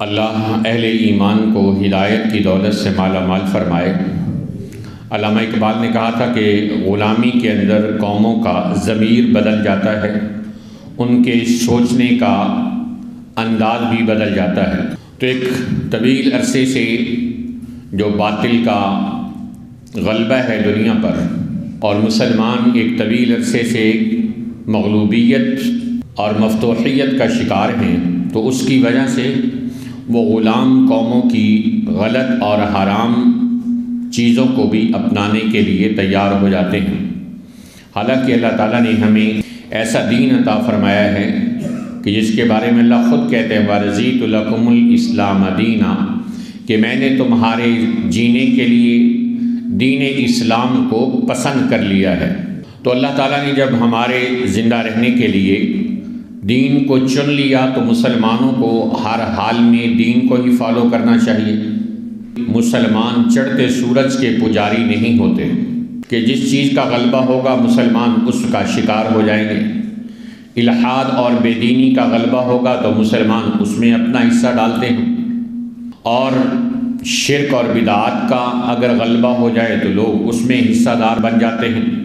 اللہ اہل ایمان کو ہدایت کی دولت سے مالا مال فرمائے۔ علامہ اقبال نے کہا تھا کہ غلامی کے اندر قوموں کا ضمیر بدل جاتا ہے، ان کے سوچنے کا انداز بھی بدل جاتا ہے۔ تو ایک طویل عرصے سے جو باطل کا غلبہ ہے دنیا پر، اور مسلمان ایک طویل عرصے سے مغلوبیت اور مفتوحیت کا شکار ہیں، تو اس کی وجہ سے وہ غلام قوموں کی غلط اور حرام چیزوں کو بھی اپنانے کے لیے تیار ہو جاتے ہیں۔ حالانکہ اللہ تعالیٰ نے ہمیں ایسا دین عطا فرمایا ہے کہ جس کے بارے میں اللہ خود کہتے ہیں وَرَضِيتُ لَكُمُ الْإِسْلَامَ دِينًا، کہ میں نے تمہارے جینے کے لیے دین اسلام کو پسند کر لیا ہے۔ تو اللہ تعالیٰ نے جب ہمارے زندہ رہنے کے لیے دین کو چن لیا تو مسلمانوں کو ہر حال میں دین کو ہی فالو کرنا چاہیے۔ مسلمان چڑھتے سورج کے پجاری نہیں ہوتے کہ جس چیز کا غلبہ ہوگا مسلمان اس کا شکار ہو جائیں گے۔ الحاد اور بے دینی کا غلبہ ہوگا تو مسلمان اس میں اپنا حصہ ڈالتے ہیں، اور شرک اور بدعات کا اگر غلبہ ہو جائے تو لوگ اس میں حصہ دار بن جاتے ہیں۔